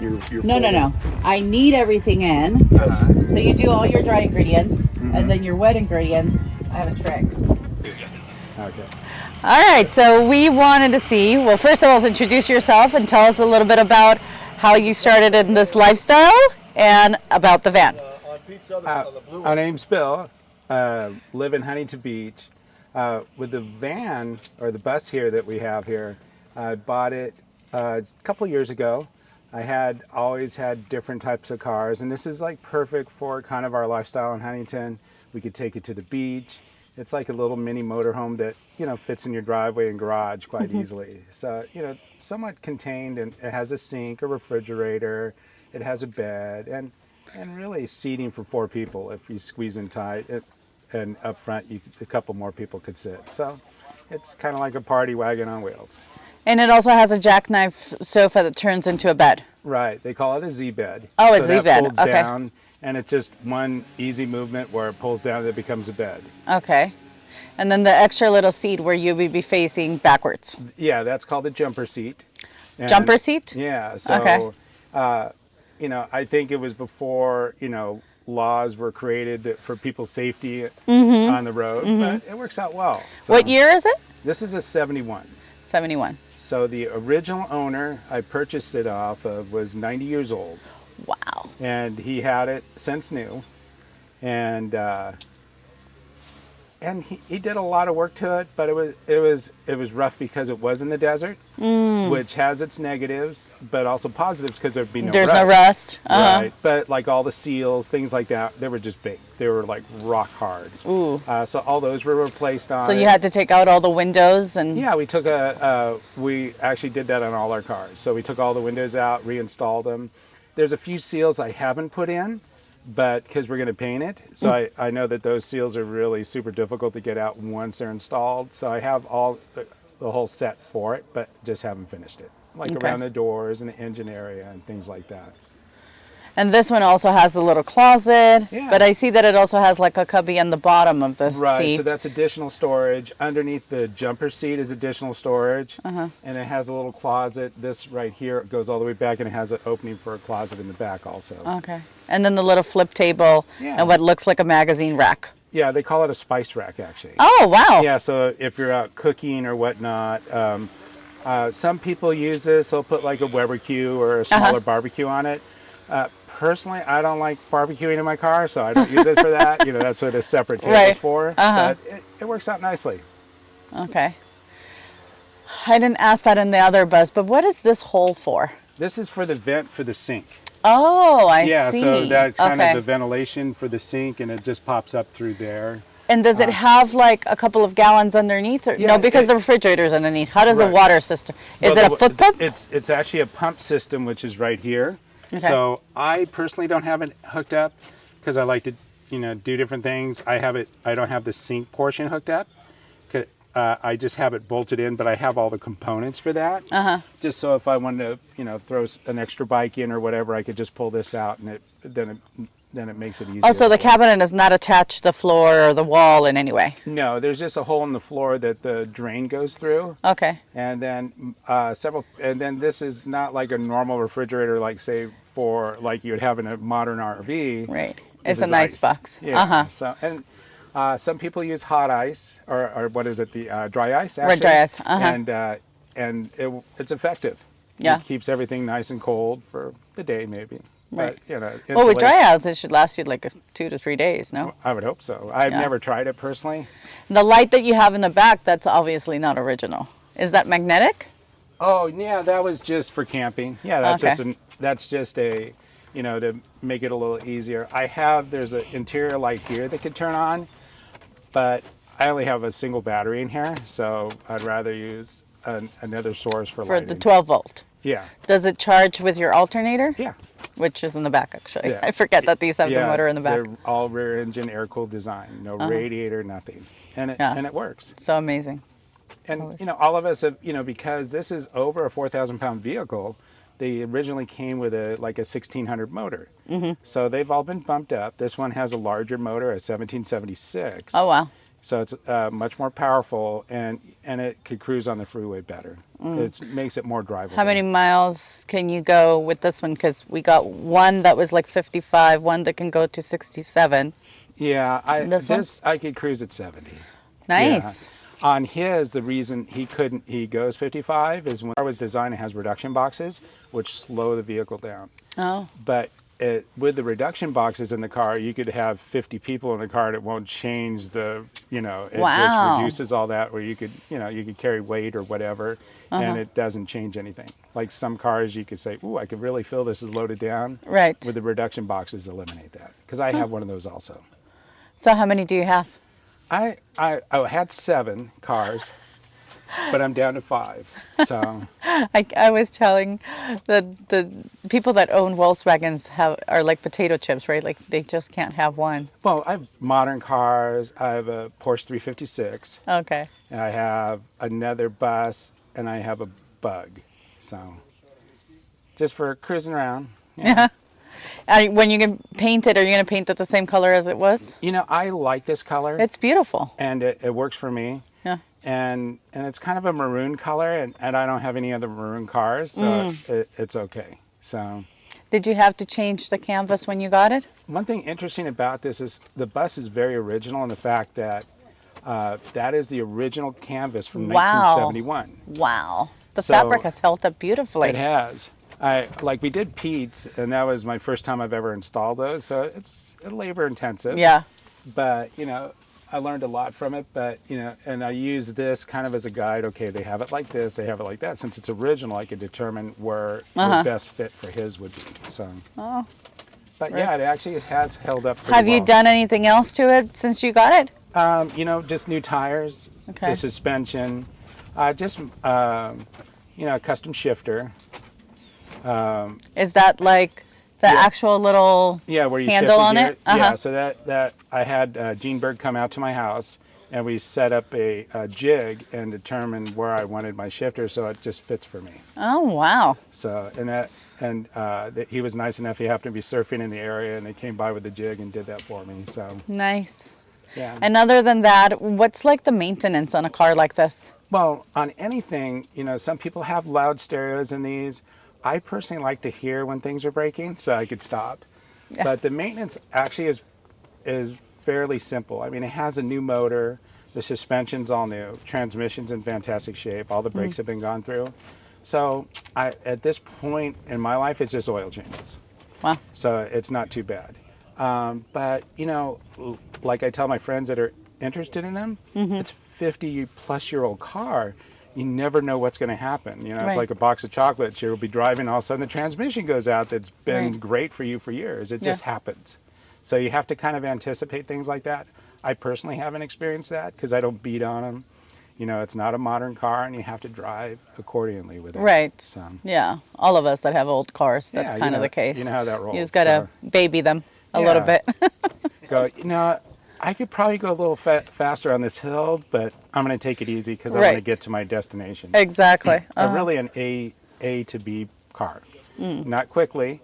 No. I need everything in. So you do all your dry ingredients, and then your wet ingredients. I have a trick. Okay. All right, so we wanted to see, well, first of all, introduce yourself and tell us a little bit about how you started in this lifestyle and about the van. My name's Bill. Live in Huntington Beach. With the van or the bus here that we have here, I bought it a couple years ago. I had always had different types of cars, and this is like perfect for kind of our lifestyle in Huntington. We could take it to the beach. It's like a little mini motorhome that, you know, fits in your driveway and garage quite easily. So, you know, somewhat contained, and it has a sink, a refrigerator, it has a bed, and really seating for 4 people if you squeeze in tight. And up front, a couple more people could sit. So it's kind of like a party wagon on wheels. And it also has a jackknife sofa that turns into a bed. Right. They call it a Z-bed. Oh, so a that Z-bed. folds Okay. down, and it's just one easy movement where it pulls down and it becomes a bed. Okay. And then the extra little seat where you would be facing backwards. Yeah, that's called a jumper seat. And Jumper seat? Yeah. So, Okay. you know, I think it was before, you know, laws were created for people's safety on the road, but it works out well. So What year is it? This is a 71. 71. So the original owner I purchased it off of was 90 years old, Wow. and he had it since new, and he did a lot of work to it, but it was rough because it was in the desert, which has its negatives, but also positives because there'd be no There's rust. no rust. Right, but like all the seals, things like that, they were just big. They were like rock hard. Ooh. So all those were replaced on So it. you had to take out all the windows and... Yeah, we actually did that on all our cars. So we took all the windows out, reinstalled them. There's a few seals I haven't put in, but because we're going to paint it. So I know that those seals are really super difficult to get out once they're installed. So I have all the whole set for it, but just haven't finished it. Like Okay. around the doors and the engine area and things like that. And this one also has the little closet, Yeah. but I see that it also has like a cubby on the bottom of the Right, seat. so that's additional storage. Underneath the jumper seat is additional storage. And it has a little closet. This right here goes all the way back, and it has an opening for a closet in the back also. Okay. And then the little flip table Yeah. and what looks like a magazine rack. Yeah, they call it a spice rack, actually. Oh, wow. Yeah, so if you're out cooking or whatnot, some people use this. They'll put like a barbecue or a smaller barbecue on it. Personally, I don't like barbecuing in my car, so I don't use it for that. You know, that's what a separate table is for. But it works out nicely. Okay. I didn't ask that in the other bus, but what is this hole for? This is for the vent for the sink. Oh, I Yeah, see. so that's kind okay. of the ventilation for the sink, and it just pops up through there. And does it have like a couple of gallons underneath? Or, Yeah, no, because it- the refrigerator's underneath. How does the Right. water system? Is Well, it a foot pump? It's actually a pump system, which is right here. Okay. So I personally don't have it hooked up because I like to, you know, do different things. I don't have the sink portion hooked up. I just have it bolted in, but I have all the components for that. Just so if I wanted to, you know, throw an extra bike in or whatever, I could just pull this out, and then it makes it easier. Oh, so the cabinet is not attached to the floor or the wall in any way? No, there's just a hole in the floor that the drain goes through. Okay. And then and then this is not like a normal refrigerator, like say for like you would have in a modern RV. Right. This It's a is nice ice. box. Yeah. So some people use hot ice or what is it, the dry ice actually. Right, dry ice. And it's effective. Yeah. It keeps everything nice and cold for the day maybe. Right. But you know, Well, with insulation- dry ice, it should last you like 2 to 3 days, no? I would hope so. I've Yeah. never tried it personally. The light that you have in the back, that's obviously not original. Is that magnetic? Oh yeah, that was just for camping. Yeah, that's Okay. just a, you know, to make it a little easier. There's an interior light here that could turn on, but I only have a single battery in here, so I'd rather use another source for For lighting. the 12 volt. Yeah, Does it charge with your alternator? yeah, Which is in the back, actually. Yeah. I forget that these have yeah. the motor in the back. They're all rear engine, air cooled design, no radiator, nothing, and Yeah. it works. So amazing. And you know, all of us have, you know, because this is over a 4,000-pound vehicle, they originally came with a 1600 motor. So they've all been bumped up. This one has a larger motor, a 1776. Oh, wow. So it's much more powerful, and it could cruise on the freeway better. It makes it more drivable. How many miles can you go with this one? Because we got one that was like 55, one that can go to 67. Yeah, This one? I could cruise at 70. Nice. Yeah. On his, the reason he goes 55 is when the car was designed, it has reduction boxes, which slow the vehicle down. Oh. But with the reduction boxes in the car, you could have 50 people in the car, and it won't change the, it Wow. just reduces all that, where you could carry weight or whatever, and it doesn't change anything. Like some cars, you could say, ooh, I could really feel this is loaded down. Right. With the reduction boxes, eliminate that. Because I have one of those also. So how many do you have? I had 7 cars, but I'm down to 5. So I was telling the people that own Volkswagens are like potato chips, right? Like they just can't have one. well, I have modern cars. I have a Porsche 356, Okay. and I have another bus, and I have a Bug. So just for cruising around. Yeah. When you can paint it, are you going to paint it the same color as it was? I like this color, It's beautiful. and it works for me. Yeah. And it's kind of a maroon color, and I don't have any other maroon cars, so it's okay. So Did you have to change the canvas when you got it? one thing interesting about this is the bus is very original in the fact that that is the original canvas from Wow. 1971. Wow. The So- fabric has held up beautifully. It has. We did Pete's, and that was my first time I've ever installed those, so it's labor intensive. Yeah. But I learned a lot from it. But and I use this kind of as a guide. Okay, they have it like this, they have it like that. Since it's original, I could determine where the best fit for his would be. So. Oh. But yeah, it actually has held up pretty Have you well. done anything else to it since you got it? Just new tires, Okay. the suspension, just a custom shifter. Is that like the actual little Yeah, where you handle shift the on gear. it? Uh-huh. Yeah, so that I had Gene Berg come out to my house, and we set up a jig and determined where I wanted my shifter, so it just fits for me. Oh, wow. So he was nice enough. He happened to be surfing in the area, and they came by with the jig and did that for me. So Nice. yeah. And other than that, what's like the maintenance on a car like this? Well, on anything, some people have loud stereos in these. I personally like to hear when things are breaking, so I could stop. Yeah. But the maintenance actually is fairly simple. I mean, it has a new motor, the suspension's all new, transmission's in fantastic shape, all the brakes have been gone through. So at this point in my life, it's just oil changes. Wow. So it's not too bad. But like I tell my friends that are interested in them, it's 50-plus-year-old car. You never know what's going to happen. It's Right. like a box of chocolates. You'll be driving, all of a sudden the transmission goes out that's been Right. great for you for years. It just Yeah. happens. So you have to kind of anticipate things like that. I personally haven't experienced that because I don't beat on them. It's not a modern car, and you have to drive accordingly with it. Right. So, Yeah. All of us that have old cars, that's Yeah, kind of the case. you know how that rolls. You just got to baby them a little Yeah. bit. Go, I could probably go a little faster on this hill, but I'm going to take it easy because I Right. want to get to my destination. Exactly. Really an A to B car. Not quickly.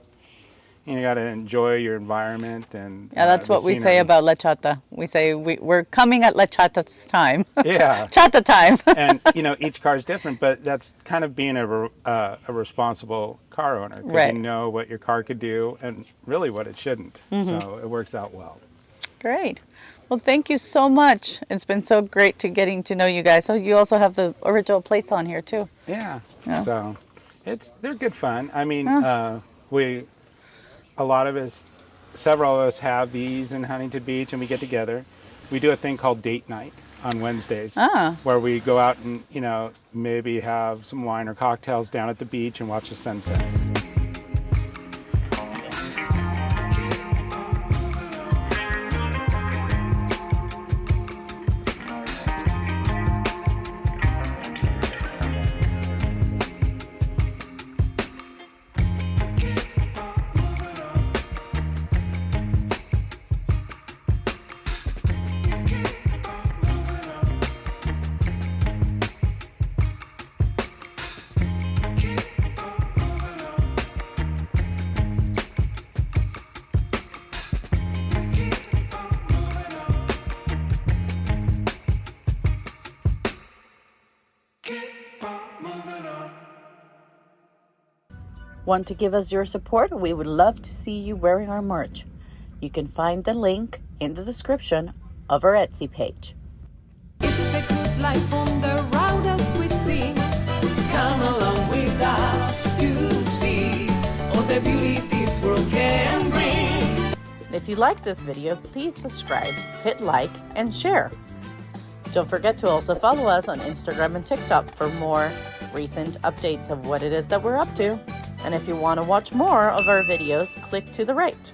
You got to enjoy your environment and Yeah, that's the what we say scenery. about La Chata. We say we're coming at La Chata's time. Yeah. Chata time. And each car is different, but that's kind of being a responsible car owner, because Right. you know what your car could do and really what it shouldn't. So it works out well. Great. Well, thank you so much. It's been so great getting to know you guys. So you also have the original plates on here too. Yeah. Yeah. So they're good fun. I mean, several of us have these in Huntington Beach, and we get together. We do a thing called date night on Wednesdays, where we go out and maybe have some wine or cocktails down at the beach and watch the sunset. Want to give us your support? We would love to see you wearing our merch. You can find the link in the description of our Etsy page. It's the good life on the road as we sing. Come along with us to see all the beauty this world can bring. If you like this video, please subscribe, hit like, and share. Don't forget to also follow us on Instagram and TikTok for more recent updates of what it is that we're up to. And if you want to watch more of our videos, click to the right.